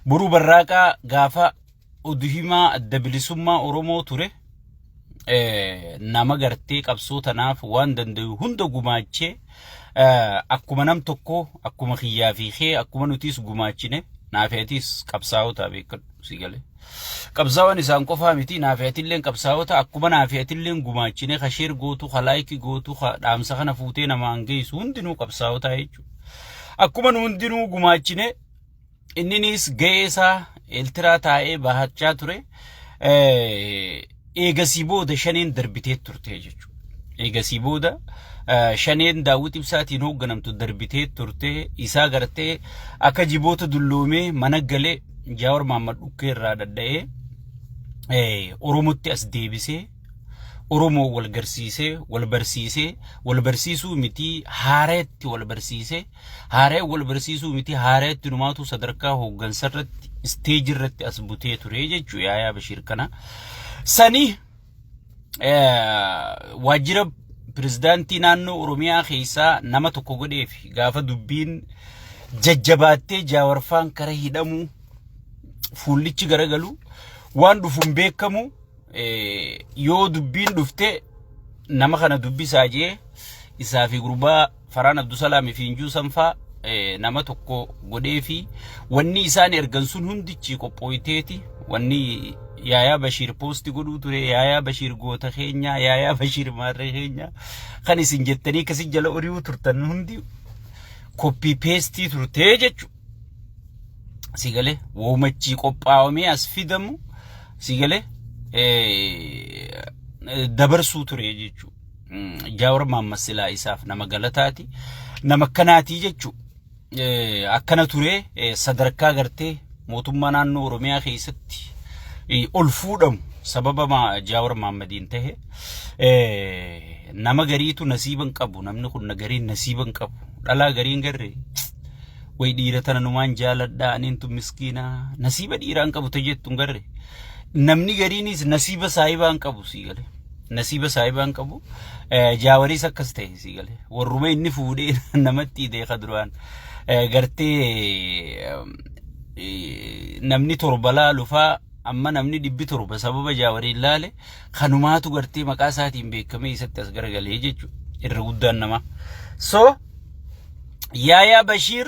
Boruu Barraaqaa gaafa uduhimaa adda bilisummaa Oromoo ture nama gartee qabsoo tanaaf waan danda'u hunda gumaachee akkuma nam tokko akkuma xiyyaa fi xee akkuma nutis gumaachine naafeetis qabsaa'ota beekadhu si galee qabsaa'wan isaan qofaa miti naafeetilleen qabsaa'ota akkuma naafeetilleen gumaachine khasheer gootu khalaayiki gootu dhaamsa kana fuutee namaan geessu hundinuu qabsaa'ota jechuudha akkuma hundinuu gumaachine inninis geessaa eltiraa taa'ee bahachaa ture eegasii booda shaneen darbitee turte jechuudha eegasii booda shaneen daawwit ibsaatiin hoogganamtu darbitee turte isaa gartee akka jiboota dulloomee mana galee Jawaar Mohammad dhukkee irraa dadda'ee Oromotti as deebisee Oromoo wal garsiisee wal barsiisee wal barsiisuu miti haareetti wal barsiisee haaree wal barsiisuu miti haareetti numaatu sadarkaa hooggansarratti stage irratti as butee ture jechuu Yaayaa Bashiir kana sani waajjira Prezidaantii naannoo Oromiyaa keessaa nama tokko godheef gaafa dubbiin jajjabaattee Jaawarfaan kara hidhamu fuullichi garagalu waan dhufuun beekamu yoo dubbiin dhufte nama kana dubbisaa jee isaa fi gurbaa Faraan Abdusalaam fi Injuu Sanfaa nama tokko godheefi wanni isaan ergan sun hundichi qophooyteeti wanni Yaayaa Bashiir posti godhuu ture Yaayaa Bashiir goota keenya Yaayaa Bashiir maarree keenya kan isin jettanii kasi jala ori'uu turtan hundi copy paste turte jechu sigale woomachi qophaa'amee as fidamu sigale dabarsuu ture jechu Jawaar Mohammad silaa isaaf nama galataati nama kanaati jechu akkana ture sadarkaa gartee mootummaa naannoo Oromiyaa keessatti ol fuudhamu sababa Jawaar Mohammadiin ta'e nama gariitu nasiiban qabu namni kun nagariin nasiiban qabu dhalaa gariin garre way dhiira tana numaan jaaladha anintu miskiina nasiiba dhiiraan qabu tajettu garre namni gariinis nasiiba saayibaan qabu sigale nasiiba saayibaan qabu Jaawaris akkas ta'e sigale warruma inni fuudhee namatti deeqa duraan gartee namni torbalaa lufaa amma namni dhibbi torba sababa Jaawarii ilaale kanumaatu gartee maqaa isaatiin beekamee isatti as garagalee jechuudha irra guddaan nama so Yaayaa Bashiir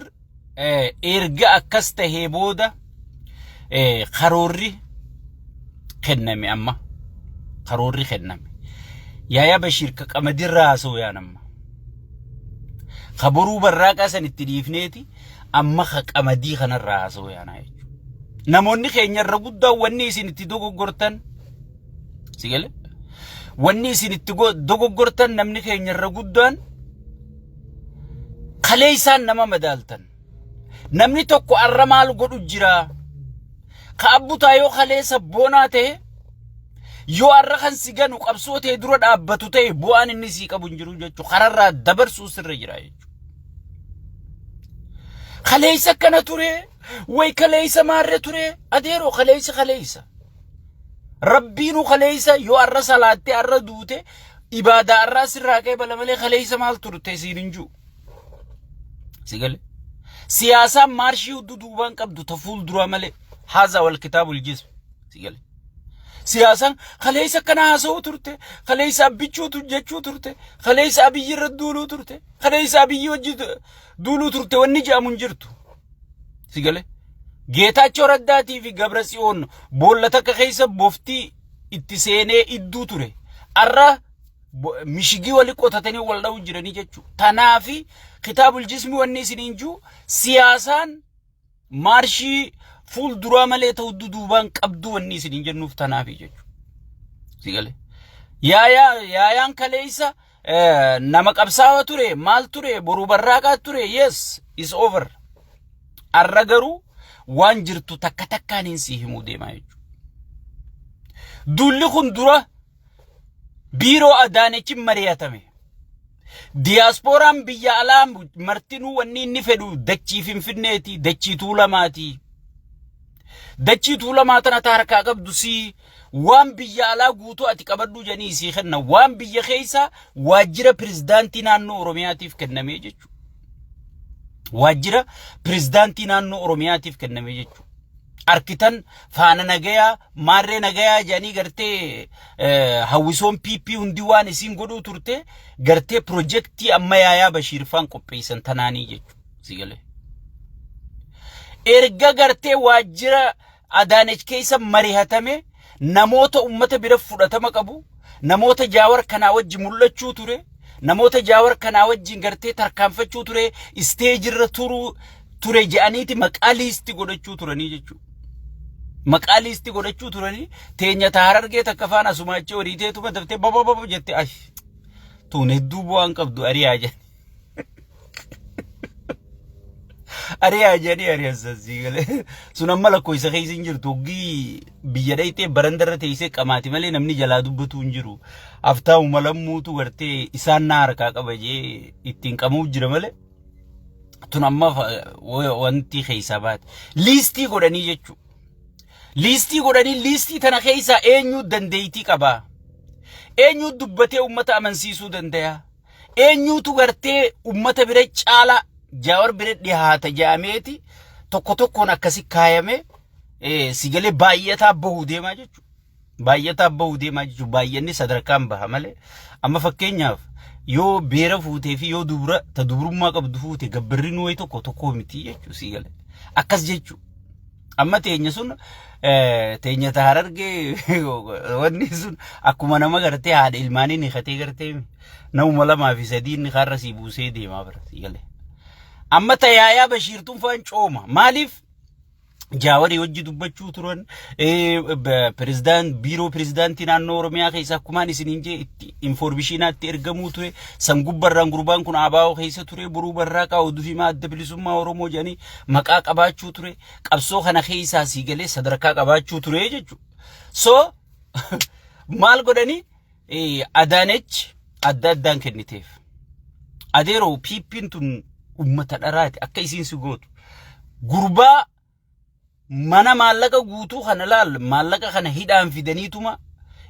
erga akkas tahee booda karoorri kenname amma karoorri kenname Yaayaa Bashiir ka qamadirraa haasoo yaanamma ka Boruu Barraaqaa san itti dhiifneeti amma ka qamadii kanarraa haasoo yaanaa namoonni keenya irra guddaa wanni isin itti dogoggortan sigale wanni isin itti dogoggortan namni keenya irra guddaan kalee isaan nama madaaltan namni tokko arra maal godhu jira ka abbutaa yoo kalee sabboonaa ta'e yoo arra kan siganu qabsoo ta'e dura dhaabbatu ta'e bu'aan inni sii qabu hin jiru jechuu kararraa dabarsuu sirra jira jechuu kalee isa kana ture way kaleeysa maarre ture adeero kaleeysa rabbiinu kaleeysa yoo arra salaatte arra duute ibaada arra sirraa qee bala malee kaleeysa maal turte siininju sigale siyaasa marshi duduban qabdu tafuul dura malee haza wal kitabul jism sigale siyaasa kaleeysa kana haasoo turte kaleeysa bichuutu jechuu turte kaleeysa abiyyi radduuluu turte kaleeysa abiyyi wajji duuluu turte wanni jaamun jirtu sigale Geetaachoo Raddaatii fi Gabrasiyoon boolla takka keessa boftii itti seenee idduu ture arra mishigii wali qotatanii wal dha'u jiranii jechuu tanaafi kitaabul jismi wanni isiniin juu siyaasaan marshii fuul duraa malee ta'u duduubaan qabdu wanni isiniin jennuuf tanaafi jechuu sigale yaayaan kaleeysa nama qabsaa'aa ture maal ture Boruu Barraaqaa ture yes is over arra garuu waan jirtu takka takkaaniin si himuu deemaa jechuudha dulli kun dura biiroo Adaanechiin mari'atame diyaaspooraan biyya alaa martinuu wanni inni fedhu dachii Finfinneeti dachii Tuulamaati dachii Tuulamaa tana harkaa qabdu si waan biyya alaa guutuu ati qabadhu janii si kenna waan biyya keessa waajjira Pirezidaantii naannoo Oromiyaatiif kenname jechuudha waajjira Pirezidaantii naannoo Oromiyaatiif kenname jechuudha arkitan faana nagaya marre nagaya jani garte hawison PP hundi waan isin godhu turte garte projecti amma Yaayaa Bashiir fan qopheessan tanaanii jechu sigale erga garte waajjira Adaanech keessa marihatame namoota ummata bira fudhatama qabu namoota Jaawar kana wajji mul'achuu ture namoota Jaawar kana wajji garte tarkaanfachuu ture stage irra ture je'aniiti maqaaliisti godhachuu turanii jechu maqaaliisti godhachuu turanii teenya taarargee takka faana sumaachee horiiteetuma daftee baba jette ay tuun hedduu bu'aan qabdu ariyaa jedhe ariyaa jedhe ariyaa sigale sun amma lakkoofsa keessa hin jirtu oggii biyya dhayitee barandarra teessee qamaati malee namni jalaa dubbatu hin jiru aftaa'u malammuutu gartee isaan na harkaa qaba jee ittiin qamuuf jira malee tun amma wanti keessa baate liistii godhanii jechuudha. Liistii godhanii liistii tana keessa eenyu dandeettii qaba eenyu dubbatee ummata amansiisuu danda'a eenyutu gartee ummata bira caala Jaawar bira dhihaata jaameeti tokko tokkoon akkasi kaayame sigalee baay'ataa bahuu deemaa jechuudha baay'anni sadarkaan baha malee amma fakkeenyaaf yoo beera fuutee fi yoo dubra ta dubrummaa qabdu fuute gabbirriin wayi tokko miti jechuudha sigalee akkas jechuudha amma teenya sun teenya taarargee wanni sun akkuma nama gartee haadha ilmaanii ni khatee gartee nama 2 fi 3 ni kharra si buusee deemaa bira sigale amma ta Yaayaa Bashiir tun faan cooma maaliif Jaawari wajji dubbachuu turan biiroo pirezidaantii naannoo Oromiyaa keessa akkuma isiniin jee itti informeeshinaatti ergamuu ture sangubbarraan gurbaan kun abaa'oo keessa ture buruu barraaqaa oduu fi adda bilisummaa Oromoo jedhanii maqaa qabaachuu ture qabsoo kana keessaa sigalee sadarkaa qabaachuu ture jechuudha so maal godhanii Adaanech adda addaan kenniteef adeeroo PP'n tun ummata dharaati akka isiin si gootu gurbaa mana maallaqa guutuu kana laal maallaqa kana hidhaan fidaniituma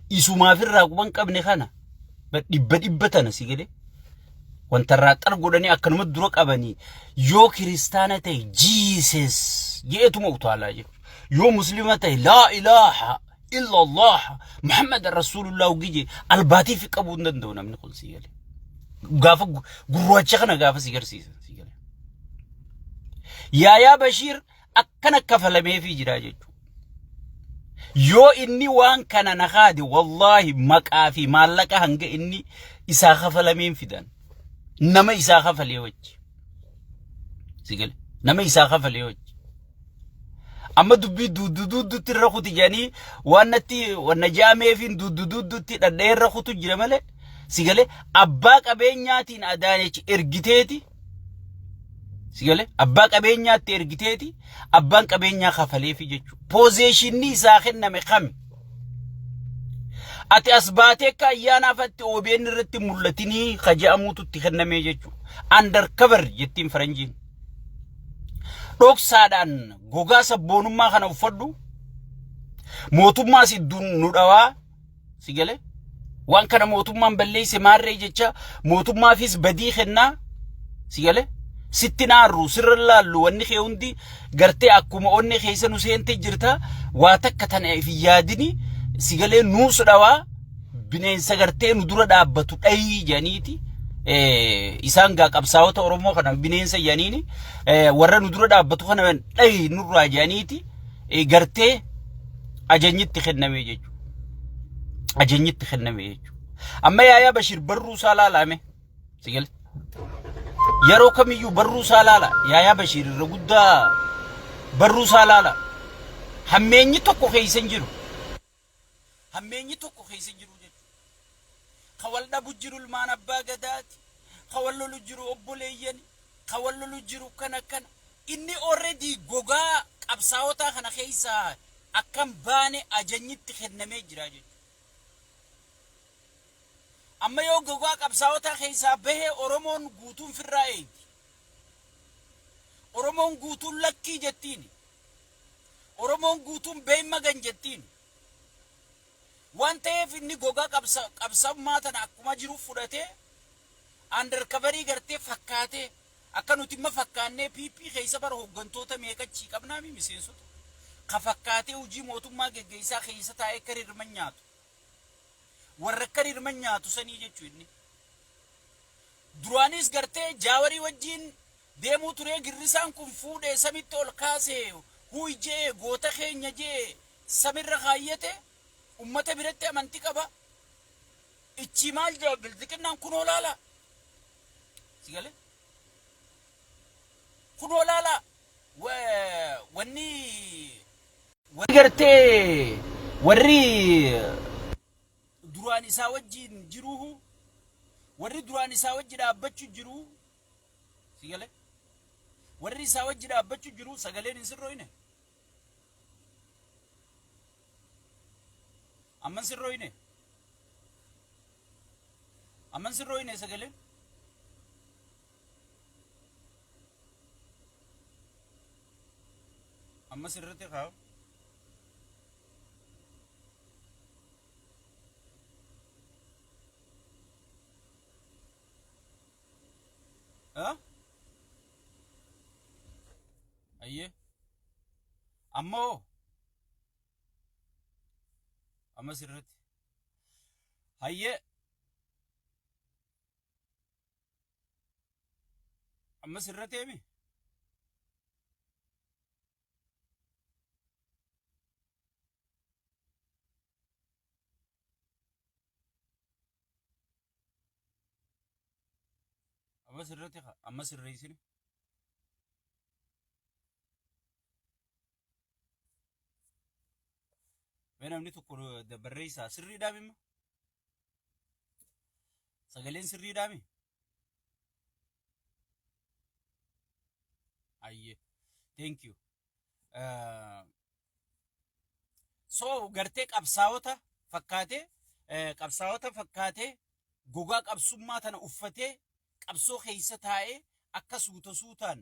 isumaaf irraa quban qabne kana dhibba tana sigale wanta raaxar godhanii akkanuma dura qabanii yoo kiristaana ta'e Jesus jeetuma utaalaa jechuudha yoo muslima ta'e la ilaha illa Allah Muhammad Rasulullah ugije albaatii fi qabuu danda'u namni kun sigale gaafa gurraacha kana gaafa sigarsiisa sigale Yaayaa Bashiir akkana kafalamee fi jira jechuudha yoo inni waan kana naqaade wallahi maqaa fi maallaqa hanga inni isaa kafalameen fidan nama isaa kafalee wajji sigale nama isaa kafalee wajji amma dubbii duuduutti irra kuti janii waan jaamee fi duuduutti dhadhee irra kutu jira malee sigale abbaa qabeenyaatiin Adaanech ergiteeti sigale abbaa qabeenyaatti ergiteeti abbaan qabeenyaa kafalee fi jechuudha poozishinii isaa kenname kami ati asbaatee ka ayyaanaafatti OBN irratti mul'atinii kaja'amuututti kenname jechuudha undercover jettiin faranjiin dhoksaadhaan gogaa sabboonummaa kana uffadhu mootummaa sidduun nu dhawaa sigale waan kana mootummaan balleesse maarree jecha mootummaafis badii kennaa sigale sittinaaru sirralaallu wanni kee hundi gartee akkuma onni keessa nu seente jirta waa takka tana fi yaadini sigalee nuus dhawaa bineensa gartee nu dura dhaabbatu dhayi janiiti isaan gaa qabsaa'ota Oromoo kana bineensa janiini warra nu dura dhaabbatu kana dhayi nurraa janiiti gartee ajanyitti kenname jechuudha ajanyitti kenname jechuudha amma Yaayaa Bashiir barruu saalaalame sigalee yeroo kamiyyuu barruu saalaala Yaayaa Bashiir irra guddaa barruu saalaala hammeenyi tokko keessa jiru jechuudha kawal dhabu jiru ilmaan abbaa gadaati kawal lolu jiru obboleeyyan kawal lolu jiru kana inni already gogaa qabsaa'ota kana keessa akkam baane ajanyitti kennamee jira jechuudha amma yoo gogaa qabsaa'ota keessa bahee Oromoon guutuun firraa eegi Oromoon guutuun lakkii jettiin Oromoon guutuun beeyma gan jettiin waan ta'eef inni gogaa qabsammaa tana akkuma jiru fudhatee undercoverii gartee fakkaatee akka nuti imma fakkaannee PP keessa bara hoggantoota meeqachii qabnaa miseensota kafakkaatee hojii mootummaa geggeessaa keessa taa'ee karirman nyaatu warra karirman nyaatu sanii jechuu inni duraanis gartee jaawarii wajjiin deemuu turee girrisaan kun fuudhee samitti ol kaasee huujee goota keenya jee samirra kaayyate ummata biratti amantii qaba ichi maal jaa bildiqinnaan kunoo laala sigale kunoo laala wanni gartee warri duraan isaa wajjiin jiruuhu warri duraan isaa wajji dhaabbachuu jiru sigale warri isaa wajji dhaabbachuu jiru sagaleen hin sirrooyne amman sirrooyne sagaleen amma sirrate kaa aye ammo amma sirrate aye amma sirrate mi amma sirrate amma sirreessine namni tokko barreessaa sirriidhaa mimma sagaleen sirriidhaa mi ayye thank you so gartee qabsaa'ota fakkaatee gogaa qabsummaa tana uffatee qabsoo keessa taa'ee akka suutaan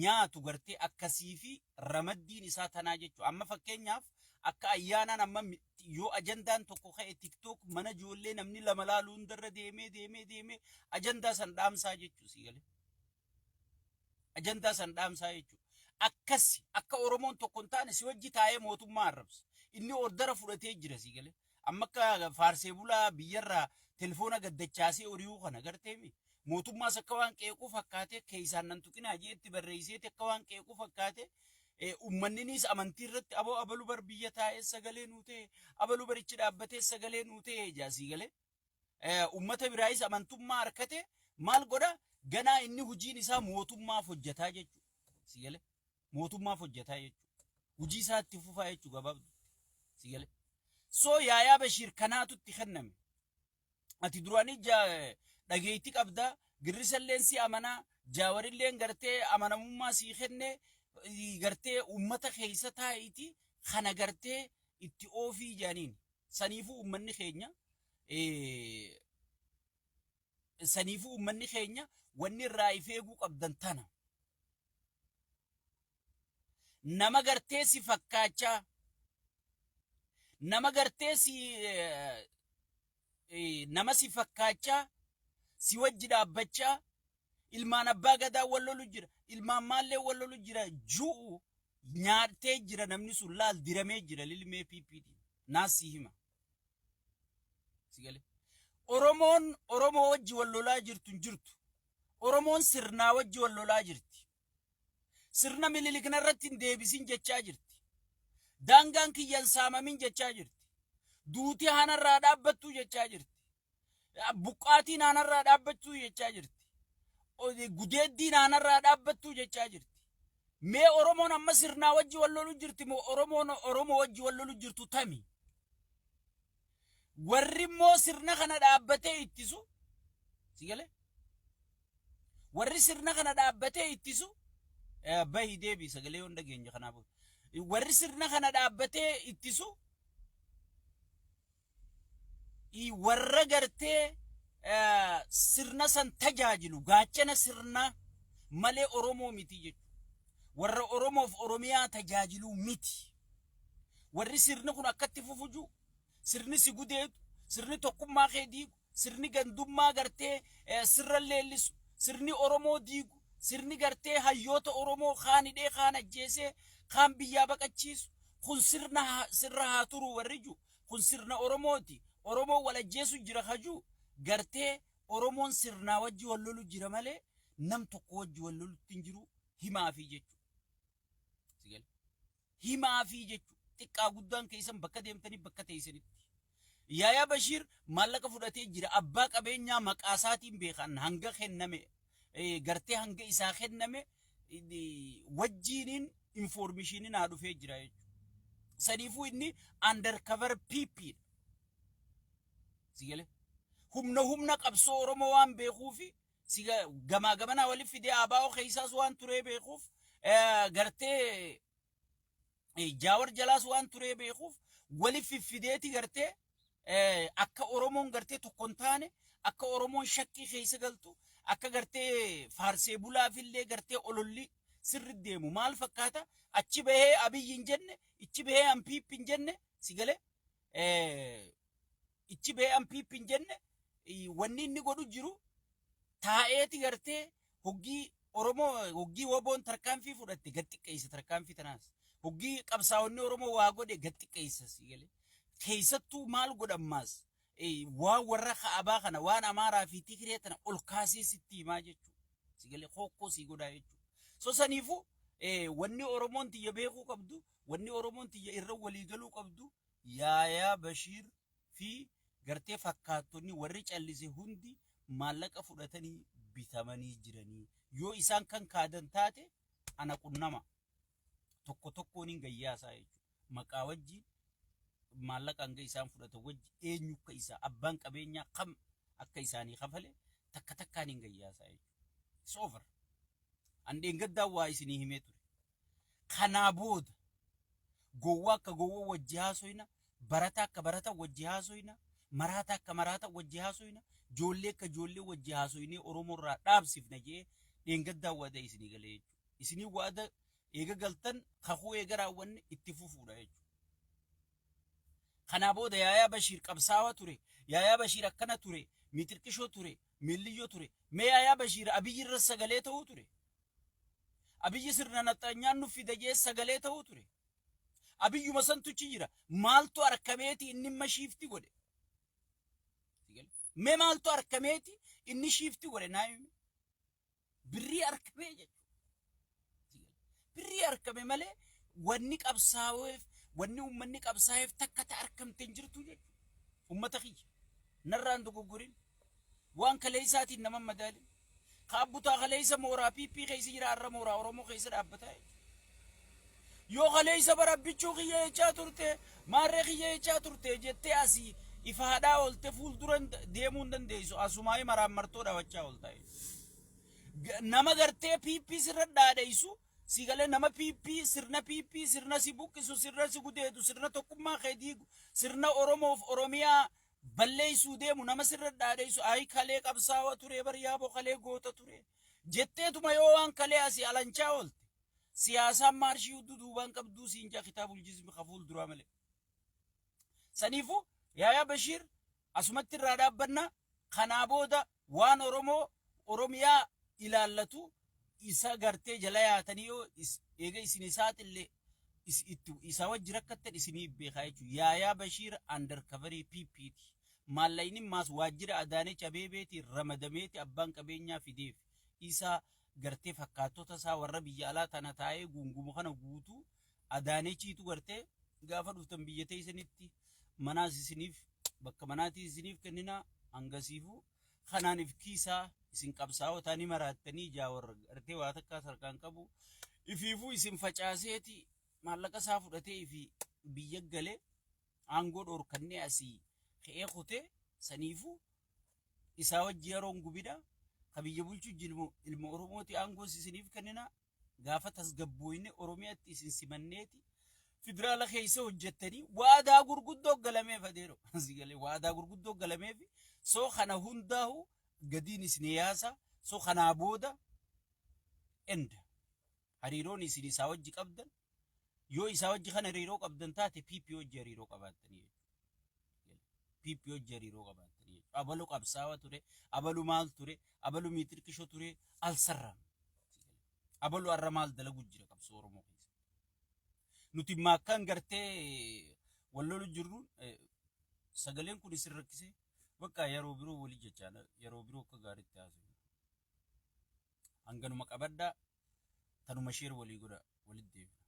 nyaatu gartee akkasii fi ramaddiin isaa tanaa jechuudha amma fakkeenyaaf akka ayyaanaan amma yoo ajandaan tokko ka'e TikTok mana ijoollee namni lama laaluun darra deemee ajandaa san dhaamsaa jechuu sigale ajandaa san dhaamsaa jechuu akkasi akka oromoon tokko hin taane si wajji taa'ee mootummaa arrabsa inni ordara fudhatee jira sigale amma akka faarsee bulaa biyyarraa telefoona gaddachaasee oriyuu kana garteemi mootummaas akka waan qeequu fakkaate keessaan nan tuqinaa jeetti barreesseeti akka waan qeequu fakkaate ummanninis amantii irratti aboo abalu bar biyya taa'ee sagalee nuutee abalu barichi dhaabbatee sagalee nuutee jaasii galee ummata biraayis amantummaa harkate maal godha ganaa inni hujiin isaa mootummaaf hojjetaa jechuudha sigale mootummaaf hojjetaa jechuudha hujii isaatti fufaa jechuudha gabaabdu sigale soo yaayaa Bashiir kanaatu itti kenname ati duraanii dhageetti qabda girrisalleen si amanaa jaawarilleen gartee amanamummaa si kenne gartee ummata keessa taa'iti kana gartee itti oofii jaaniin saniifuu ummanni keenya wanni irraa ifeeguu qabdan tana nama gartee si fakkaachaa nama gartee nama si fakkaachaa si wajji dhaabbachaa ilmaan abbaa gadaa wallolu jira ilmaan maallee wallolu jira juu nyaatee jira namni sun laal diramee jira lilmee PPT naasi hima sigale oromoo wajji wallolaa jirtu oromoon sirnaa wajji wallolaa jirti sirna mililikna irratti hin deebisin jechaa jirti daangaan kiyyan saamamin jechaa jirti duuti hanarraa dhaabbattuu jechaa jirti buqqaatiin hanarraa dhaabbattuu jechaa jirti gudeeddiin hanarraa dhaabbattuu jechaa jirti mee oromoon amma sirnaa wajji wallolu jirti moo oromoo wajji wallolu jirtu tami warri immoo sirna kana dhaabbatee ittisu sigale warri sirna kana dhaabbatee ittisu bahi deebii sagalee hunda geenya kanaaf warri sirna kana dhaabbatee ittisu warra gartee sirna san tajaajilu gaachana sirna malee oromoo miti jechuudha warra oromoof oromiyaa tajaajilu miti warri sirni kun akkatti fufuju sirni si gudeetu sirni tokkummaa kee diigu sirni gandummaa gartee sirra leellisu sirni oromoo diigu sirni gartee hayyoota oromoo kaan hidhee kaan ajjeesee kaan biyyaa baqachiisu kun sirra haa turu warriju kun sirna oromooti oromoo walajjeesu jira haju gartee oromoon sirnaa wajji wal lolu jira malee nam tokko wajji wal lolutti hin jiru himaa fi jechu sigal himaa fi jechu xiqqaa guddaan keessan bakka deemtanii bakka teessanitti Yaya Bashir maallaqa fudhatee jira abbaa qabeenyaa maqaa isaatiin beekan hanga kenname gartee hanga isaa kenname wajjiiniin informationiin haa dhufee jira jechuudha. Sadiifuu inni undercover PP sigale humna qabsoo Oromoo waan beekuufi siga gamaa gamanaa waliif fidee abaa'oo keessaas waan turee beekuuf gartee jaawar jalaas waan turee beekuuf waliif fideeti gartee akka Oromoon gartee tokkon taane akka Oromoon shakkii keessa galtu akka gartee faarsee bulaafillee gartee ololli sirri deemu maal fakkaata achi bahee abiyyin jenne ichi bahee ampiippin jenne sigale ichi bahee ampiippin jenne wanni inni godhu jiru taa'eeti gartee hoggii Oromoo hoggii woboon tarkaanfii fudhatte gaxiqqeessa tarkaanfii tanaas hoggii qabsaa'onni Oromoo waa godhe gaxiqqeessa sigale keessattuu maal godhammaas waan warra ka'abaa kana waan amaaraa fi tikiree tana ol kaasee sitti himaa jechuudha sigale hokkoo si godhaa jechuudha so saniifu wanni Oromoon tiyya beekuu qabdu wanni Oromoon tiyya irra walii galuu qabdu Yaya Bashir fi gartee fakkaattonni warri callise hundi maallaqa fudhatanii bitamanii jiranii yoo isaan kan kaadan taate ana qunnama tokko tokkoon hin gayyaasaa jechuudha maqaa wajjin maallaqa hanga isaan fudhatan wajji eenyu akka isaa abbaan qabeenyaa kam akka isaanii kafale takka takkaan hin gayyaasaa jechuudha it's over andeen gaddaa waa isinii himee ture kanaa booda gowwaa akka gowwaa wajji haasoyna barata akka barata wajji haasoyna maraata akka maraata wajji haasoyna joollee akka joollee wajji haasoynee Oromoo irraa dhaabsifna jee dheengaddaa waada isinii galee jechuudha isinii waada eega galtan kakuu eega raawwanne itti fufuudha jechuudha kanaa booda Yaya Bashir qabsaawa ture Yaya Bashir akkana ture mitirqishoo ture milliyyoo ture mee Yaya Bashir abiyyi irra sagalee ta'uu ture abiyyi sirna naxanyaan nu fide jee sagalee ta'uu ture abiyyuma santuchi jira maaltu arkameeti inni mashiifti godhe mee maaltu arkameeti inni shiifti godhe naayime birrii arkamee jechuudha birrii arkame malee wanni qabsaa'eef wanni ummanni qabsaa'eef takka ta arkamte jirtu jechuudha ummata kiyya narraan dogoggorin waan kaleessaatiin nama madaalin kaabbutaa kaleessa mooraa piippii keessa jira arra mooraa Oromoo keessa dhaabbataa yoo kaleessa barabbichuu kiyya jechaa turte maarree kiyya jechaa turte jettee asii ifaadhaa oolte fuulduran deemuu hin dandeessu asumaayii maraammartoo dhaawachaa ooltaa nama gartee piippii sirra dhaadheessu sigale nama piippii sirna si buqqisu sirna si gudeedu sirna tokkummaa kee diigu sirna Oromoof Oromiyaa balleessuu deemu nama sirra dhaadheessu ayi kalee qabsaawa ture baryaaboo kalee goota ture jetteetuma yoo waan kalee asii alanchaa oolte siyaasaan maarshii hudduu duubaan qabduu siinjaa kitaabul jizmi kafuul duraa malee saniifu Yaya Bashir asumatti irraa dhaabbanna kanaa booda waan Oromoo Oromiyaa ilaallatu isa gartee jala yaatanii yoo eega isin isaatillee isa wajji rakkattan isinii beekaa jechuudha Yaya Bashir undercoverii PPT mallayni maas waajjira Adaanech Abeebeeti ramadameeti abbaan qabeenyaa fideef isa gartee fakkaattota isaa warra biyya alaa tana taa'ee gungumu kana guutuu Adaanechiitu gartee gaafa dhuftan biyya teessanitti manaas isiniif bakka manaatii isiniif kennina hangasiifu kanaaniif kiisaa isin qabsaa'oo taanii maraattanii jaawar gartee waa takkaa sarkaan qabu ifiifuu isin facaaseeti maallaqa isaa fudhatee ifi biyya galee aangoo dhorkannee asii ka'ee kutee saniifu isaa wajji yeroon gubida ka biyya bulchuu ilma Oromooti aangoo isiniif kennina gaafa tasgabbooyne Oromiyaatti isin simanneeti federaala keessa hojjettanii waadaa gurguddoo galameef adeero sigale waadaa gurguddoo galameef soo kana hundaahu gadiin isin yaasa soo kanaa booda enda hariiroon isin isaa wajji qabdan yoo isaa wajji kana hariiroo qabdan taate PP wajji hariiroo qabaatanii PP wajji hariiroo qabaatanii abalu qabsaawa ture abalu maal ture abalu miitirqishoo ture alsarraa abalu arra maal dalagu jira qabsoo Oromoo nuti maakkaan gartee wallolu jirruun sagaleen kun isin rakkise bakka yeroo biroo walii jechaan yeroo biroo akka gaariitti haasa'u. Hanganuma qabaddaa tanuma sheer walii godha walitti deebi'a.